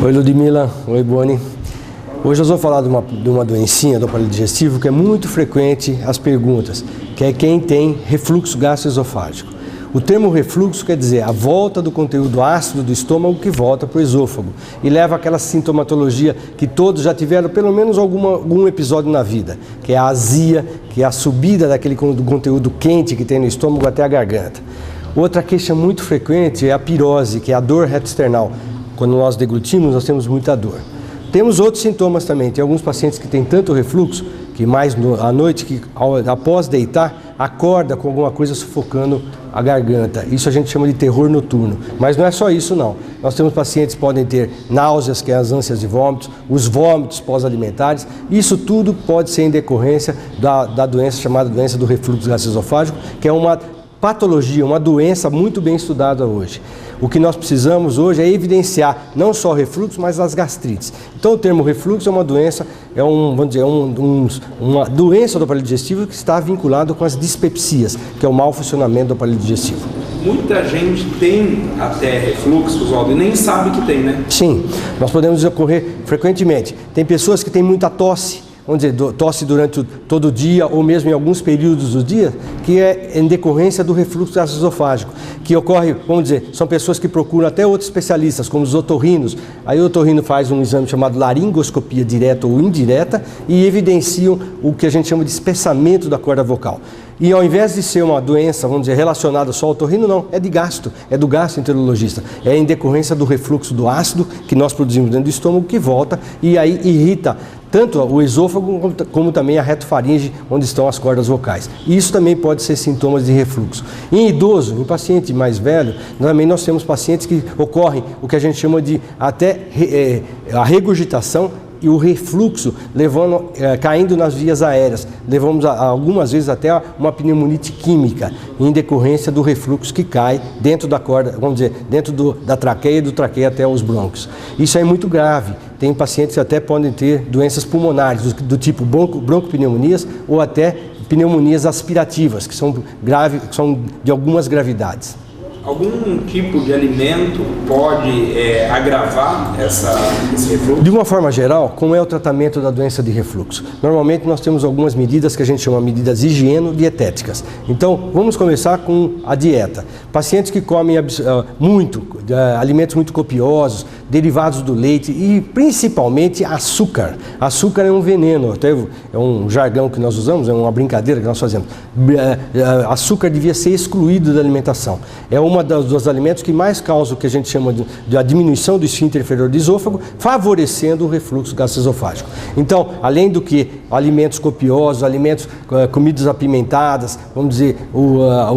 Oi Ludmila, oi Boni. Hoje nós vamos falar de uma doencinha do aparelho digestivo que é muito frequente as perguntas, que é quem tem refluxo gastroesofágico. O termo refluxo quer dizer a volta do conteúdo ácido do estômago que volta para o esôfago e leva àquela sintomatologia que todos já tiveram pelo menos algum episódio na vida, que é a azia, que é a subida daquele conteúdo quente que tem no estômago até a garganta. Outra queixa muito frequente é a pirose, que é a dor reto-external. Quando nós deglutimos, nós temos muita dor. Temos outros sintomas também. Tem alguns pacientes que têm tanto refluxo que mais à noite, que após deitar, acorda com alguma coisa sufocando a garganta. Isso a gente chama de terror noturno. Mas não é só isso não. Nós temos pacientes que podem ter náuseas, que é as ânsias de vômitos, os vômitos pós-alimentares. Isso tudo pode ser em decorrência da doença chamada doença do refluxo gastroesofágico, que é uma patologia, uma doença muito bem estudada hoje. O que nós precisamos hoje é evidenciar não só o refluxo, mas as gastrites. Então o termo refluxo é uma doença, uma doença do aparelho digestivo que está vinculado com as dispepsias, que é o mau funcionamento do aparelho digestivo. Muita gente tem até refluxo, Oswaldo, e nem sabe que tem, né? Sim, nós podemos ocorrer frequentemente. Tem pessoas que têm muita tosse, vamos dizer, tosse durante todo o dia ou mesmo em alguns períodos do dia, que é em decorrência do refluxo gastroesofágico, que ocorre, vamos dizer, são pessoas que procuram até outros especialistas, como os otorrinos. Aí o otorrino faz um exame chamado laringoscopia direta ou indireta e evidenciam o que a gente chama de espessamento da corda vocal. E ao invés de ser uma doença, vamos dizer, relacionada só ao otorrino, não, é de gastro, é do gastroenterologista. É em decorrência do refluxo do ácido que nós produzimos dentro do estômago que volta e aí irrita tanto o esôfago como também a retofaringe, onde estão as cordas vocais. E isso também pode ser sintomas de refluxo. Em idoso, em paciente mais velho, também nós temos pacientes que ocorrem o que a gente chama de até a regurgitação e o refluxo, caindo nas vias aéreas. Levamos algumas vezes até uma pneumonite química, em decorrência do refluxo que cai dentro da corda, vamos dizer, dentro da traqueia e do traqueia até os brônquios. Isso é muito grave. Tem pacientes que até podem ter doenças pulmonares, do tipo broncopneumonias ou até pneumonias aspirativas, que são de algumas gravidades. Algum tipo de alimento pode agravar esse refluxo? De uma forma geral, como é o tratamento da doença de refluxo? Normalmente nós temos algumas medidas que a gente chama de medidas higieno-dietéticas. Então, vamos começar com a dieta. Pacientes que comem alimentos muito copiosos, derivados do leite e principalmente açúcar. Açúcar é um veneno, até é um jargão que nós usamos, é uma brincadeira que nós fazemos. Açúcar devia ser excluído da alimentação. É uma dos alimentos que mais causa o que a gente chama de a diminuição do esfíncter inferior do esôfago, favorecendo o refluxo gastroesofágico. Então, além do que alimentos copiosos, comidas apimentadas, vamos dizer,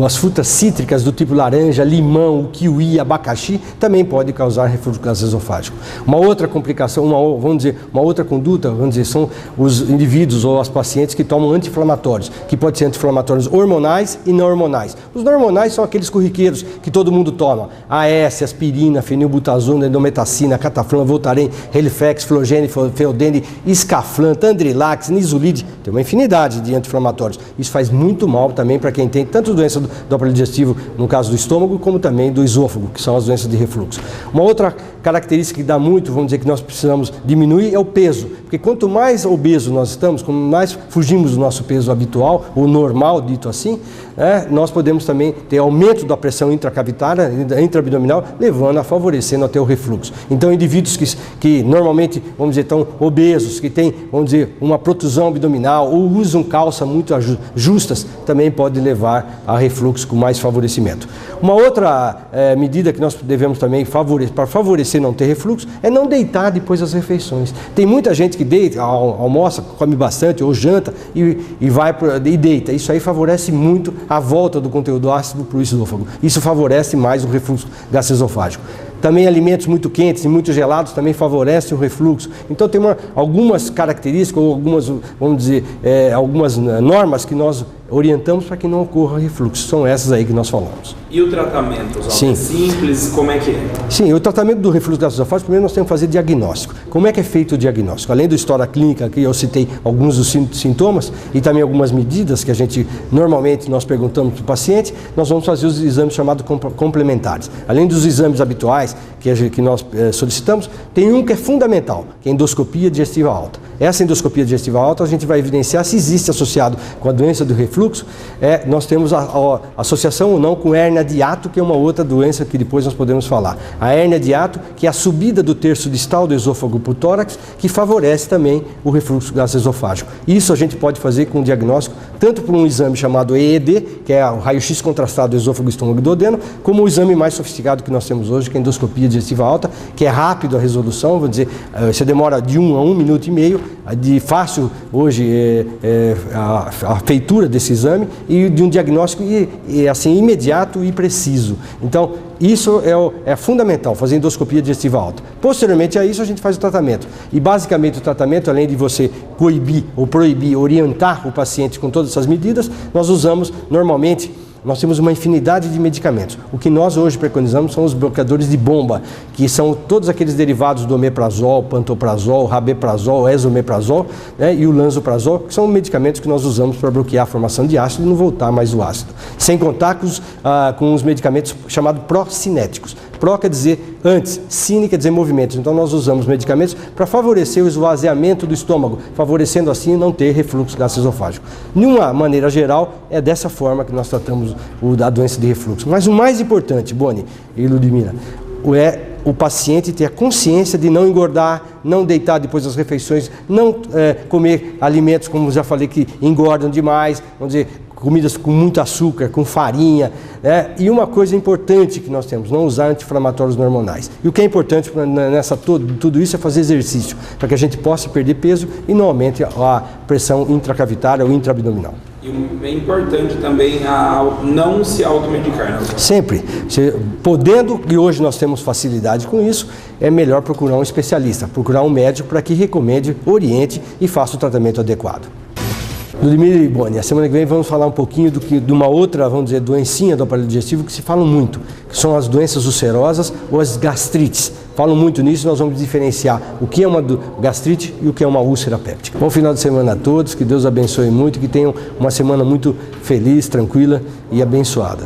as frutas cítricas do tipo laranja, limão, kiwi, abacaxi, também pode causar refluxo gastroesofágico. Uma outra complicação, uma outra conduta, são os indivíduos ou as pacientes que tomam anti-inflamatórios, que podem ser anti-inflamatórios hormonais e não hormonais. Os não hormonais são aqueles corriqueiros que todo mundo toma: AS, aspirina, fenilbutazona, endometacina, cataflã, voltaren, relifex, flogene, feodene, iscaflan, tandrilax, nisulide. Tem uma infinidade de anti-inflamatórios. Isso faz muito mal também para quem tem tanto doença do aparelho digestivo, no caso do estômago, como também do esôfago, que são as doenças de refluxo. Uma outra característica que dá muito, vamos dizer, que nós precisamos diminuir é o peso. Porque quanto mais obeso nós estamos, quanto mais fugimos do nosso peso habitual, ou normal, dito assim, nós podemos também ter aumento da pressão intracavitária, intraabdominal, favorecendo até o refluxo. Então, indivíduos que normalmente, vamos dizer, estão obesos, que têm, vamos dizer, uma protusão abdominal ou usam calças muito justas, também pode levar a refluxo com mais favorecimento. Uma outra medida que nós devemos também para favorecer não ter refluxo é não deitar depois das refeições. Tem muita gente que deita, almoça, come bastante ou janta e deita. Isso aí favorece muito a volta do conteúdo ácido para o esôfago. Isso favorece mais o refluxo gastroesofágico. Também alimentos muito quentes e muito gelados também favorecem o refluxo. Então tem algumas características ou algumas normas que nós orientamos para que não ocorra refluxo. São essas aí que nós falamos. E o tratamento, Oswaldo? Sim. É simples? Como é que é? Sim, o tratamento do refluxo gastroesofágico, primeiro nós temos que fazer diagnóstico. Como é que é feito o diagnóstico? Além da história clínica, que eu citei alguns dos sintomas e também algumas medidas que normalmente nós perguntamos para o paciente, nós vamos fazer os exames chamados complementares. Além dos exames habituais, normais que nós solicitamos, tem um que é fundamental, que é a endoscopia digestiva alta. Essa endoscopia digestiva alta a gente vai evidenciar se existe associado com a doença do refluxo, nós temos a associação ou não com hérnia de hiato, que é uma outra doença que depois nós podemos falar. A hérnia de hiato, que é a subida do terço distal do esôfago para o tórax, que favorece também o refluxo gastroesofágico. Isso a gente pode fazer com um diagnóstico, tanto por um exame chamado EED, que é o raio-x contrastado do esôfago, estômago e duodeno, como o exame mais sofisticado que nós temos hoje, que é a endoscopia digestiva alta, que é rápido a resolução, vou dizer, você demora de 1 a 1 minuto e meio, de fácil hoje a feitura desse exame e de um diagnóstico assim imediato e preciso. Então, isso é fundamental, fazer endoscopia digestiva alta. Posteriormente a isso, a gente faz o tratamento. E basicamente o tratamento, além de você coibir ou proibir, orientar o paciente com todas essas medidas, nós usamos normalmente. Nós temos uma infinidade de medicamentos. O que nós hoje preconizamos são os bloqueadores de bomba, que são todos aqueles derivados do omeprazol, pantoprazol, rabeprazol, esomeprazol, né, e o lanzoprazol, que são medicamentos que nós usamos para bloquear a formação de ácido e não voltar mais o ácido. Sem contar com os medicamentos chamados procinéticos. Pro quer dizer antes, cine quer dizer movimentos. Então nós usamos medicamentos para favorecer o esvaziamento do estômago, favorecendo assim não ter refluxo gastroesofágico. De uma maneira geral, é dessa forma que nós tratamos a doença de refluxo. Mas o mais importante, Boni e Ludmila, é o paciente ter a consciência de não engordar, não deitar depois das refeições, não comer alimentos, como já falei, que engordam demais, vamos dizer, comidas com muito açúcar, com farinha, né? E uma coisa importante que nós temos, não usar anti-inflamatórios não hormonais. E o que é importante nessa tudo isso é fazer exercício, para que a gente possa perder peso e não aumente a pressão intracavitária ou intraabdominal. E é importante também não se automedicar, né? Sempre. Podendo, e hoje nós temos facilidade com isso, é melhor procurar um especialista, procurar um médico para que recomende, oriente e faça o tratamento adequado. Ludmila e Boni, a semana que vem vamos falar um pouquinho de uma outra, vamos dizer, doencinha do aparelho digestivo que se fala muito, que são as doenças ulcerosas ou as gastrites. Falam muito nisso, nós vamos diferenciar o que é uma gastrite e o que é uma úlcera péptica. Bom final de semana a todos, que Deus abençoe muito, que tenham uma semana muito feliz, tranquila e abençoada.